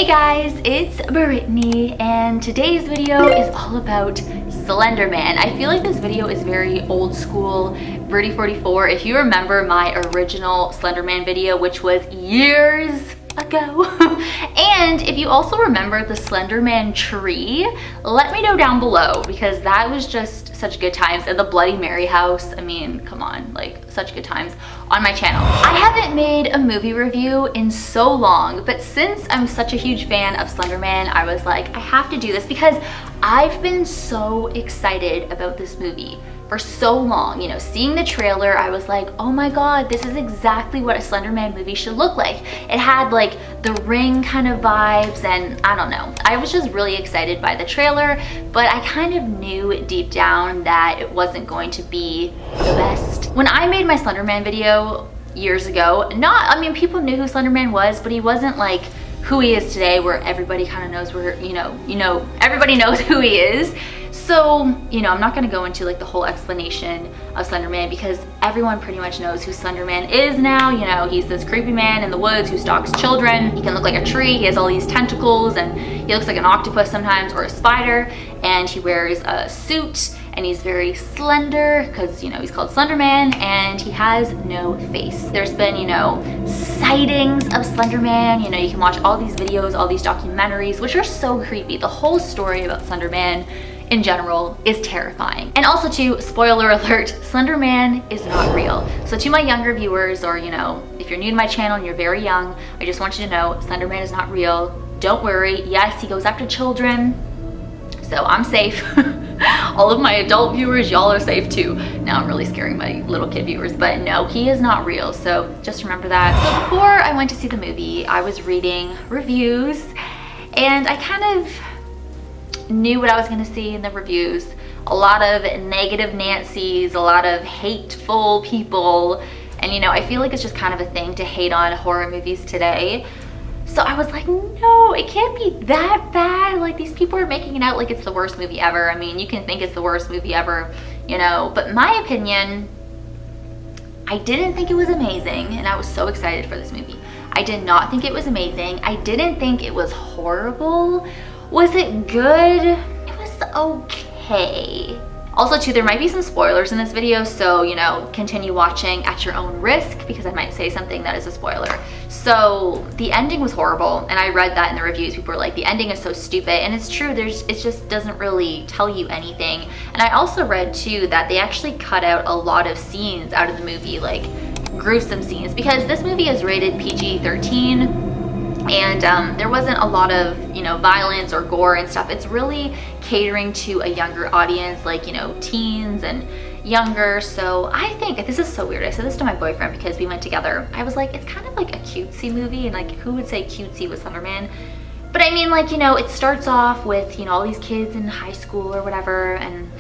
guys, it's Brittany, and today's video is all about Slender Man. I feel like this video is very old school, Britty44. If you remember my original Slender Man video, which was years ago, and if you also remember the Slender Man tree, let me know down below, because that was just such good times. And the Bloody Mary house, I mean, come on, like such good times on my channel. I haven't made a movie review in so long, but since I'm such a huge fan of Slender Man, I was like, I have to do this because I've been so excited about this movie for so long. You know, seeing the trailer, I was like, oh my god, this is exactly what a Slender Man movie should look like. It had like the Ring kind of vibes, and I don't know, I was just really excited by the trailer, but I kind of knew deep down that it wasn't going to be the best. When I made my Slender Man video years ago, I mean, people knew who Slender Man was, but he wasn't like who he is today, where everybody kind of knows where, everybody knows who he is. So, I'm not gonna go into like the whole explanation of Slender Man, because everyone pretty much knows who Slender Man is now. He's this creepy man in the woods who stalks children. He can look like a tree, he has all these tentacles, and he looks like an octopus sometimes, or a spider, and he wears a suit, and he's very slender, because, he's called Slender Man, and he has no face. There's been, sightings of Slender Man. You can watch all these videos, all these documentaries, which are so creepy. The whole story about Slender Man in general is terrifying. And also too, spoiler alert, Slender Man is not real. So to my younger viewers, or if you're new to my channel and you're very young, I just want you to know Slender Man is not real. Don't worry. Yes, he goes after children, so I'm safe. All of my adult viewers, y'all are safe too. Now I'm really scaring my little kid viewers, but no, he is not real, so just remember that. So before I went to see the movie, I was reading reviews, and I kind of knew what I was gonna see in the reviews. A lot of negative Nancys, a lot of hateful people, and I feel like it's just kind of a thing to hate on horror movies today. So I was like, no, it can't be that bad. Like, these people are making it out like it's the worst movie ever. I mean, you can think it's the worst movie ever, but my opinion, I didn't think it was amazing, and I was so excited for this movie. I did not think it was amazing. I didn't think it was horrible. Was it good? It was okay. Also too, there might be some spoilers in this video, so continue watching at your own risk, because I might say something that is a spoiler. So the ending was horrible, and I read that in the reviews. People were like, the ending is so stupid, and it's true. It just doesn't really tell you anything. And I also read too that they actually cut out a lot of scenes out of the movie, like gruesome scenes, because this movie is rated PG-13. And there wasn't a lot of, violence or gore and stuff. It's really catering to a younger audience, like, teens and younger. So I think, this is so weird, I said this to my boyfriend because we went together. I was like, it's kind of like a cutesy movie, and like, who would say cutesy with Slender Man? But I mean, like, it starts off with, all these kids in high school or whatever, and,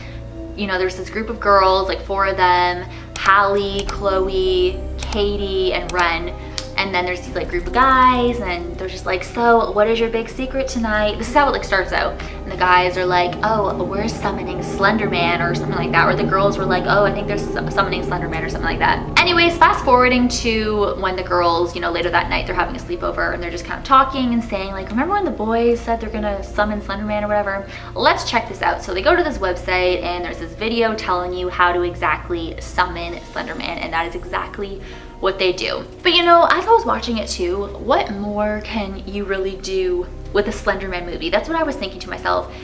there's this group of girls, like 4 of them, Hallie, Chloe, Katie, and Ren. And then there's these like group of guys, and they're just like, so what is your big secret tonight? This is how it like starts out. And the guys are like, oh, we're summoning Slender Man or something like that. Or the girls were like, oh, I think they're summoning Slender Man or something like that. Anyways, fast forwarding to when the girls, later that night, they're having a sleepover, and they're just kind of talking and saying like, remember when the boys said they're gonna summon Slender Man or whatever? Let's check this out. So they go to this website, and there's this video telling you how to exactly summon Slender Man, and that is exactly what they do. But as I was watching it too, what more can you really do with a Slender Man movie? That's what I was thinking to myself,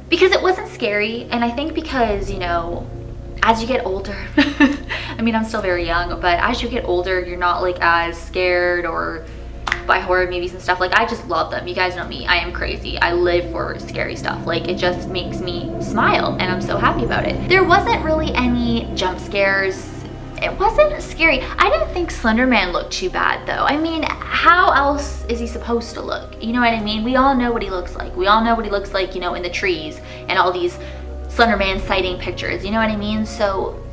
because it wasn't scary. And I think because, as you get older, I mean, I'm still very young, but as you get older, you're not like as scared or by horror movies and stuff. Like, I just love them. You guys know me, I am crazy. I live for scary stuff. Like, it just makes me smile, and I'm so happy about it. There wasn't really any jump scares. It wasn't scary. I didn't think Slender Man looked too bad though. I mean, how else is he supposed to look? You know what I mean? We all know what he looks like. We all know what he looks like, in the trees and all these Slender Man sighting pictures. You know what I mean? So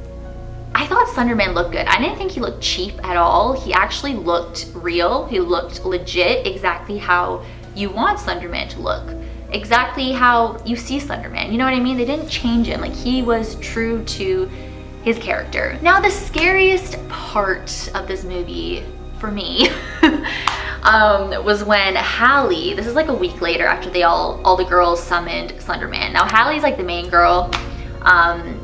I thought Slender Man looked good. I didn't think he looked cheap at all. He actually looked real. He looked legit, exactly how you want Slender Man to look. Exactly how you see Slender Man. You know what I mean? They didn't change him. Like, he was true to his character. Now, the scariest part of this movie for me was when Hallie, this is like a week later after they all the girls summoned Slender Man. Now Hallie's like the main girl.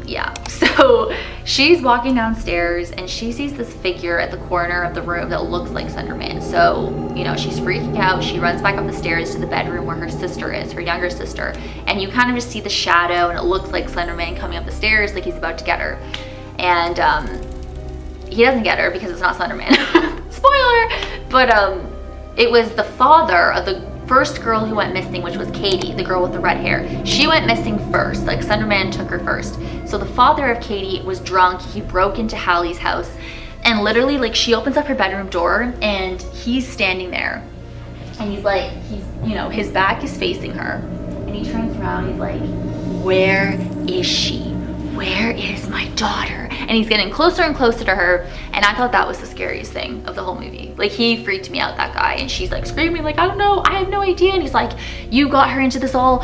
Yeah, so she's walking downstairs and she sees this figure at the corner of the room that looks like Slender Man. So, you know, she's freaking out. She runs back up the stairs to the bedroom where her sister is, her younger sister. And you kind of just see the shadow and it looks like Slender Man coming up the stairs like he's about to get her. And he doesn't get her because it's not Slender Man. Spoiler! But it was the father of the first girl who went missing, which was Katie, the girl with the red hair. She went missing first, like Slender Man took her first. So the father of Katie was drunk. He broke into Hallie's house and literally like she opens up her bedroom door and he's standing there. And he's like, you know, his back is facing her. And he turns around, he's like, where is she? Where is my daughter? And he's getting closer and closer to her. And I thought that was the scariest thing of the whole movie. Like, he freaked me out, that guy. And she's like screaming like, I don't know, I have no idea. And he's like, you got her into this whole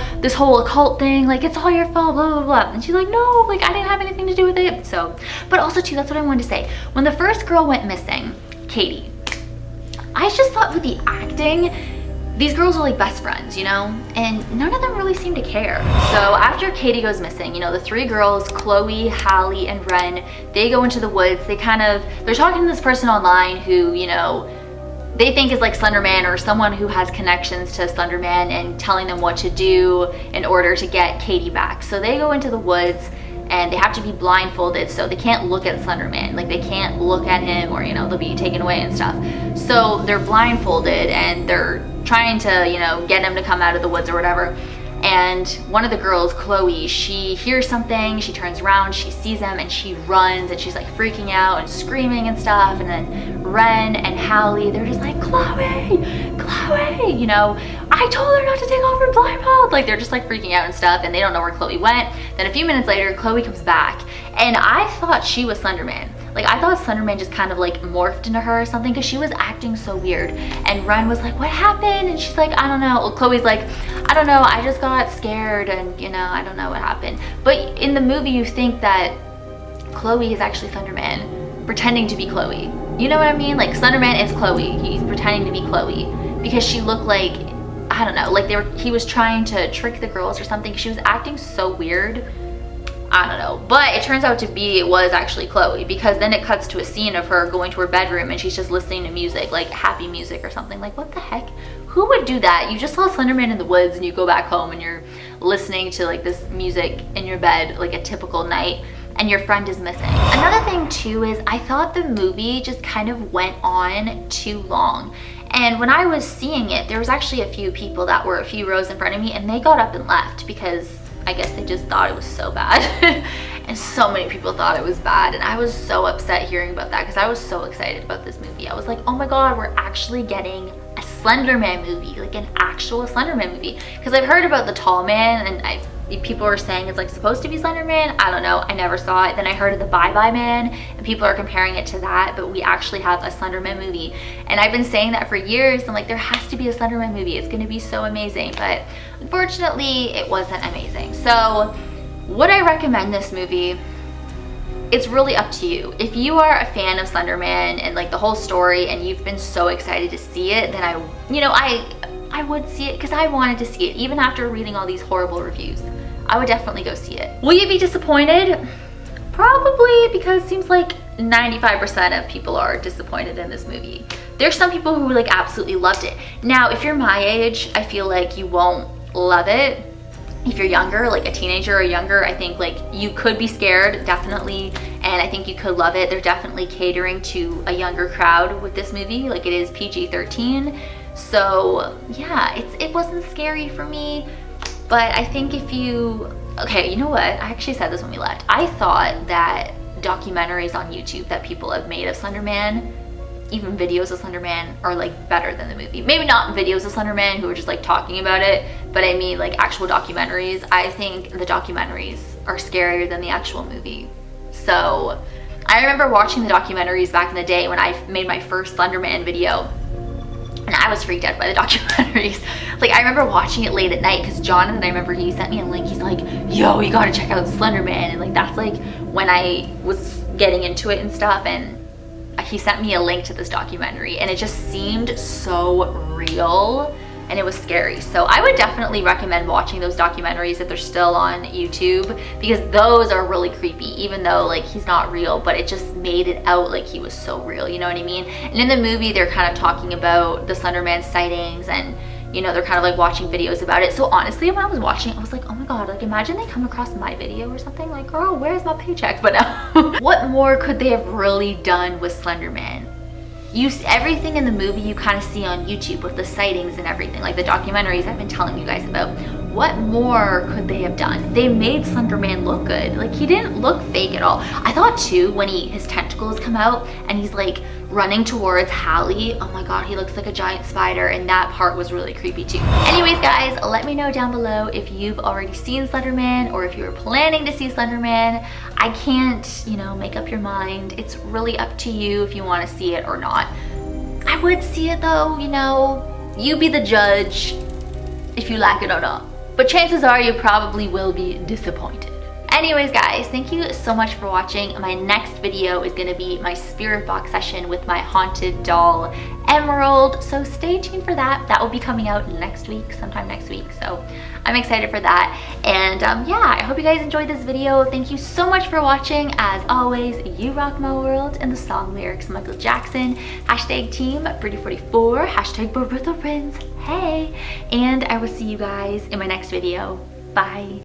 occult thing. Like, it's all your fault, blah, blah, blah. And she's like, no, like, I didn't have anything to do with it. So, but also too, that's what I wanted to say. When the first girl went missing, Katie, I just thought with the acting, these girls are like best friends, you know, and none of them really seem to care. So after Katie goes missing, you know, the three girls, Chloe, Hallie, and Ren, they go into the woods. They're talking to this person online who, you know, they think is like Slender Man or someone who has connections to Slender Man and telling them what to do in order to get Katie back. So they go into the woods and they have to be blindfolded, so they can't look at Slender Man. Like, they can't look at him or, you know, they'll be taken away and stuff. So they're blindfolded and they're trying to, you know, get him to come out of the woods or whatever. And one of the girls, Chloe, she hears something, she turns around, she sees him, and she runs, and she's like freaking out and screaming and stuff. And then Ren and Hallie, they're just like, Chloe, Chloe, you know, I told her not to take off her blindfold. Like, they're just like freaking out and stuff, and they don't know where Chloe went. Then a few minutes later, Chloe comes back, and I thought she was Slender Man. Like, I thought Slender Man just kind of like morphed into her or something because she was acting so weird. And Ren was like, what happened? And she's like, I don't know. Well, Chloe's like, I don't know, I just got scared and, you know, I don't know what happened. But in the movie, you think that Chloe is actually Slender Man pretending to be Chloe. You know what I mean? Like, Slender Man is Chloe. He's pretending to be Chloe because she looked like, I don't know, like he was trying to trick the girls or something. She was acting so weird. I don't know, but it turns out to be it was actually Chloe, because then it cuts to a scene of her going to her bedroom and she's just listening to music, like happy music or something. Like, what the heck? Who would do that? You just saw Slender Man in the woods and you go back home and you're listening to like this music in your bed, like a typical night, and your friend is missing. Another thing too is I thought the movie just kind of went on too long. And when I was seeing it, there was actually a few people that were a few rows in front of me and they got up and left because I guess they just thought it was so bad. And so many people thought it was bad. And I was so upset hearing about that because I was so excited about this movie. I was like, oh my God, we're actually getting a Slender Man movie, like an actual Slender Man movie. Because I've heard about the Tall Man and people were saying it's like supposed to be Slender Man. I don't know, I never saw it. Then I heard of the Bye Bye Man and people are comparing it to that, but we actually have a Slender Man movie. And I've been saying that for years. I'm like, there has to be a Slender Man movie. It's gonna be so amazing. But unfortunately, it wasn't amazing. So would I recommend this movie? It's really up to you. If you are a fan of Slender Man and like the whole story and you've been so excited to see it, then I would see it because I wanted to see it even after reading all these horrible reviews. I would definitely go see it. Will you be disappointed? Probably, because it seems like 95% of people are disappointed in this movie. There's some people who like absolutely loved it. Now, if you're my age, I feel like you won't love it. If you're younger, like a teenager or younger, I think like you could be scared, definitely, and I think you could love it. They're definitely catering to a younger crowd with this movie, like it is PG-13. So yeah, it wasn't scary for me, but I think if you, okay, you know what? I actually said this when we left. I thought that documentaries on YouTube that people have made of Slender Man, even videos of Slender Man, are like better than the movie. Maybe not videos of Slender Man who are just like talking about it, but I mean like actual documentaries. I think the documentaries are scarier than the actual movie. So I remember watching the documentaries back in the day when I made my first Slender Man video, and I was freaked out by the documentaries. Like, I remember watching it late at night because Jonathan, I remember he sent me a link. He's like, yo, you gotta check out Slender Man. And like, that's like when I was getting into it and stuff. And he sent me a link to this documentary, and it just seemed so real and it was scary. So I would definitely recommend watching those documentaries if they're still on YouTube, because those are really creepy, even though like he's not real, but it just made it out like he was so real, you know what I mean? And in the movie, they're kind of talking about the Slender Man sightings, and you know, they're kind of like watching videos about it. So honestly, when I was watching it, I was like, oh my God, like imagine they come across my video or something, like, girl, where's my paycheck? But what more could they have really done with Slender Man? Everything in the movie you kind of see on YouTube with the sightings and everything, like the documentaries I've been telling you guys about. What more could they have done? They made Slender Man look good. Like, he didn't look fake at all. I thought too, when his tentacles come out and he's like running towards Hallie, oh my God, he looks like a giant spider, and that part was really creepy too. Anyways guys, let me know down below if you've already seen Slender Man or if you were planning to see Slender Man. I can't, you know, make up your mind. It's really up to you if you want to see it or not. I would see it though, you know, you be the judge if you like it or not. But chances are you probably will be disappointed. Anyways guys, thank you so much for watching. My next video is gonna be my spirit box session with my haunted doll, Emerald. So stay tuned for that. That will be coming out next week, sometime next week. So I'm excited for that. And yeah, I hope you guys enjoyed this video. Thank you so much for watching. As always, you rock my world. And the song lyrics, Michael Jackson. Hashtag team Britty44. Hashtag BRITTYWEEN. Hey. And I will see you guys in my next video. Bye.